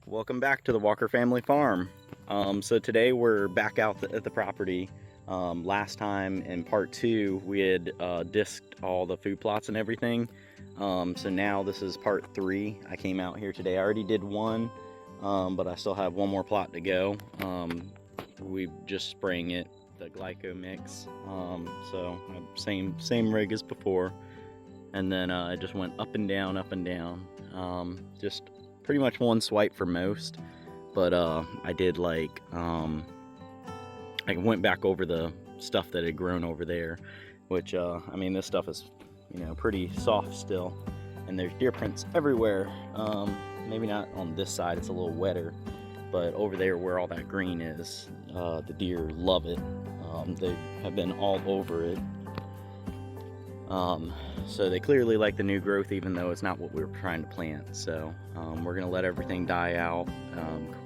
Welcome back to the Walker Family Farm. So today we're back out at the property. Last time in part 2 we had disked all the food plots and everything. So now this is part 3. I came out here today. I already did one, but I still have one more plot to go. We're just spraying it, the glyco mix. So same rig as before. And then it just went up and down, up and down. Just pretty much one swipe for most, but I did I went back over the stuff that had grown over there, which I mean, this stuff is, you know, pretty soft still, and there's deer prints everywhere. Maybe not on this side, it's a little wetter, but over there where all that green is, the deer love it. They have been all over it. So they clearly like the new growth, even though it's not what we were trying to plant. So we're gonna let everything die out,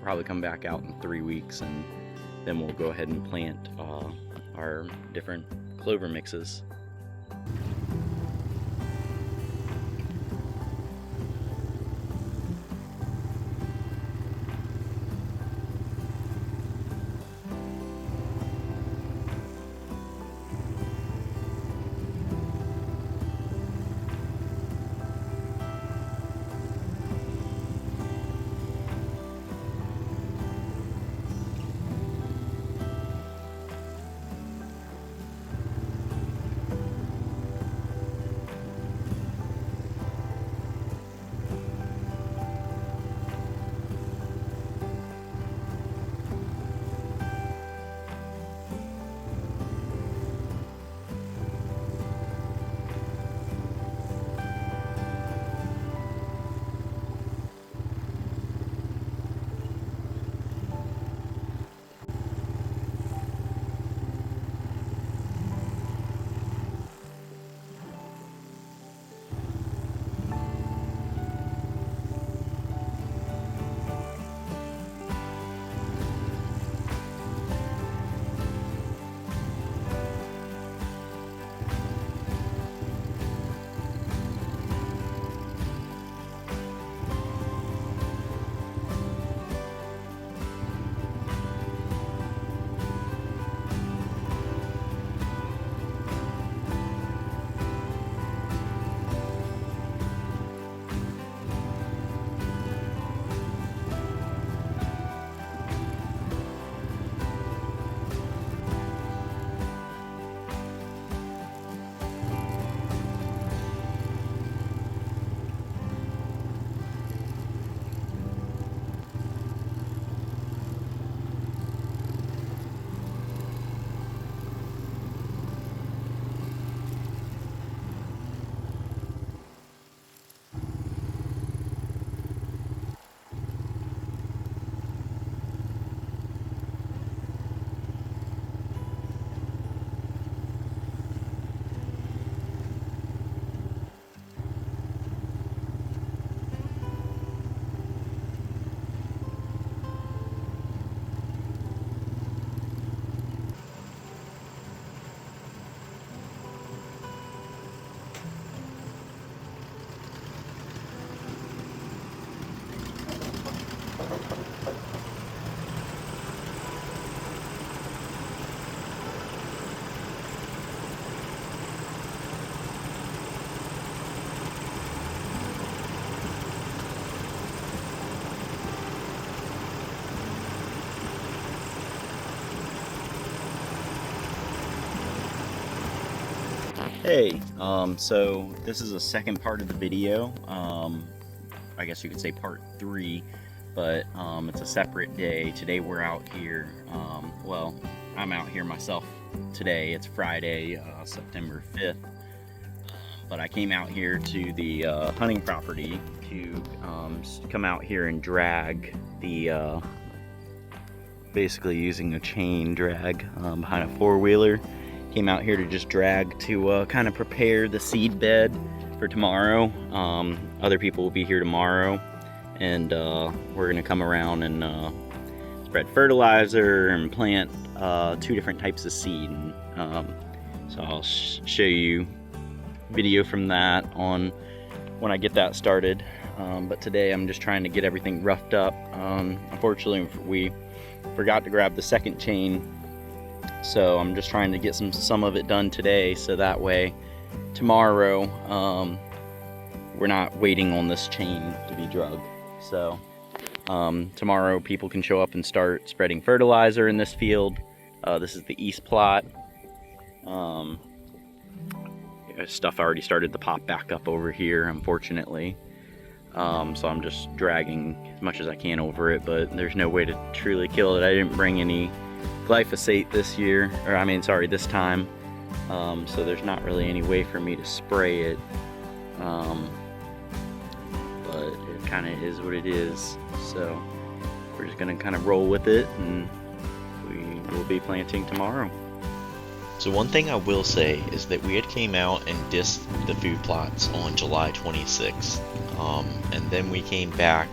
probably come back out in 3 weeks, and then we'll go ahead and plant our different clover mixes. Hey, so this is a second part of the video. I guess you could say part 3, but it's a separate day. Today we're out here, well, I'm out here myself today. It's Friday, September 5th, but I came out here to the hunting property to come out here and drag the, basically using a chain drag behind a four-wheeler. Came out here to just drag to kind of prepare the seed bed for tomorrow. Other people will be here tomorrow, and we're gonna come around and spread fertilizer and plant 2 different types of seed. So I'll show you video from that on when I get that started. but today I'm just trying to get everything roughed up. Unfortunately, we forgot to grab the second chain, so I'm just trying to get some of it done today, so that way tomorrow we're not waiting on this chain to be drug. So tomorrow people can show up and start spreading fertilizer in this field. This is the east plot. Stuff already started to pop back up over here, unfortunately. So I'm just dragging as much as I can over it, but there's no way to truly kill it. I didn't bring any glyphosate this year, or I mean, sorry, this time. So there's not really any way for me to spray it. But it kind of is what it is. So we're just gonna kind of roll with it, and we will be planting tomorrow. So one thing I will say is that we had came out and dissed the food plots on July 26th, and then we came back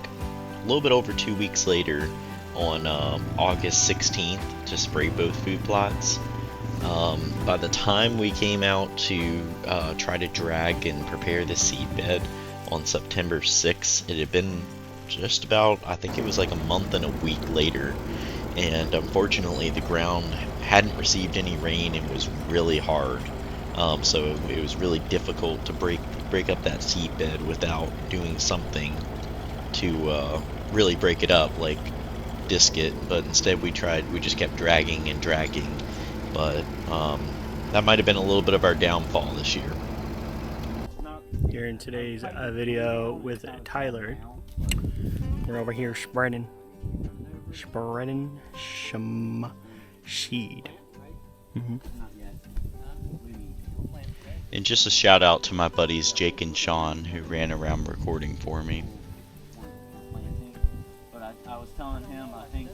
a little bit over 2 weeks later on August 16th to spray both food plots. By the time we came out to try to drag and prepare the seed bed on September 6th, it had been just about, I think it was like a month and a week later, and unfortunately the ground hadn't received any rain and was really hard, so it was really difficult to break up that seed bed without doing something to really break it up, like disc it. But instead we just kept dragging and dragging, but that might have been a little bit of our downfall this year. Here in today's video with Tyler, we're over here spreading some seed. And just a shout out to my buddies Jake and Sean, who ran around recording for me. But I was telling him, I think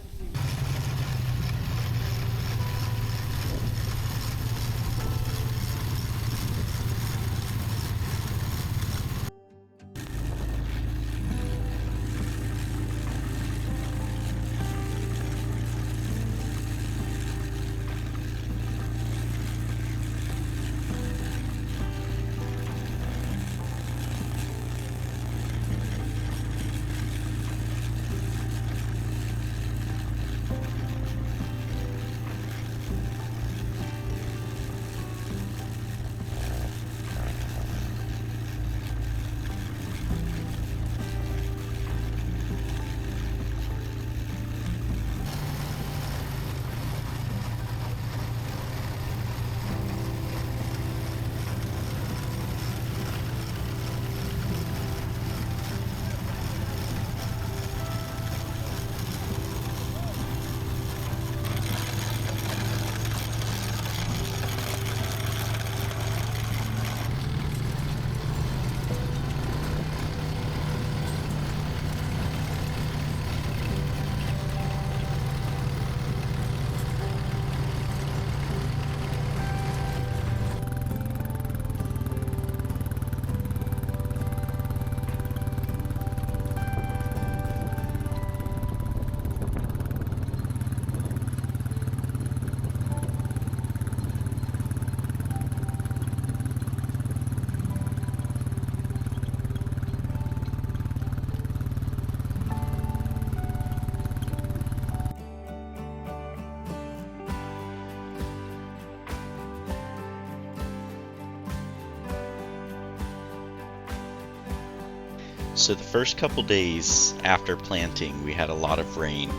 So the first couple days after planting, we had a lot of rain.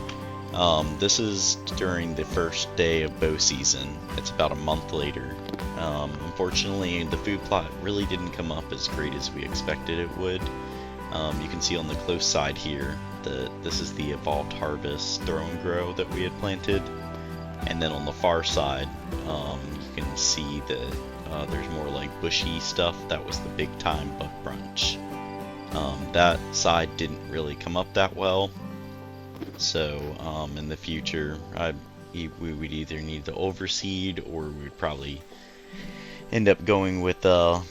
This is during the first day of bow season. It's about a month later. Unfortunately, the food plot really didn't come up as great as we expected it would. You can see on the close side here that this is the Evolved Harvest throw and grow that we had planted. And then on the far side, you can see that there's more like bushy stuff. That was the Big Time Buck Brunch. That side didn't really come up that well, so in the future we would either need to overseed, or we'd probably end up going with the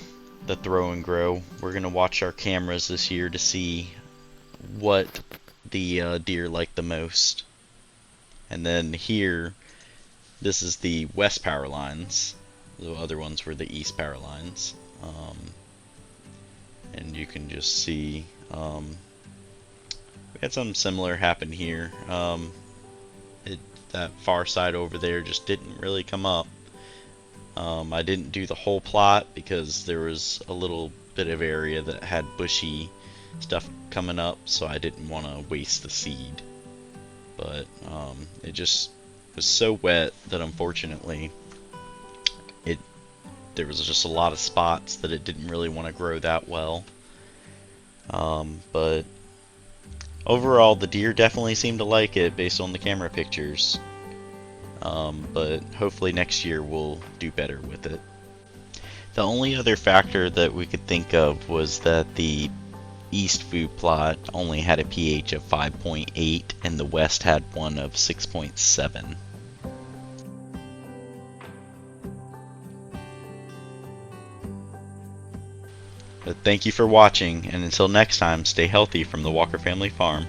throw and grow. We're gonna watch our cameras this year to see what the deer like the most. And then here, this is the west power lines. The other ones were the east power lines. And you can just see We had something similar happen here. That far side over there just didn't really come up. I didn't do the whole plot because there was a little bit of area that had bushy stuff coming up, so I didn't want to waste the seed. But it just was so wet that unfortunately there was just a lot of spots that it didn't really want to grow that well. But overall, the deer definitely seemed to like it based on the camera pictures. But hopefully next year we'll do better with it. The only other factor that we could think of was that the east food plot only had a pH of 5.8 and the west had one of 6.7. But thank you for watching, and until next time, stay healthy from the Walker Family Farm.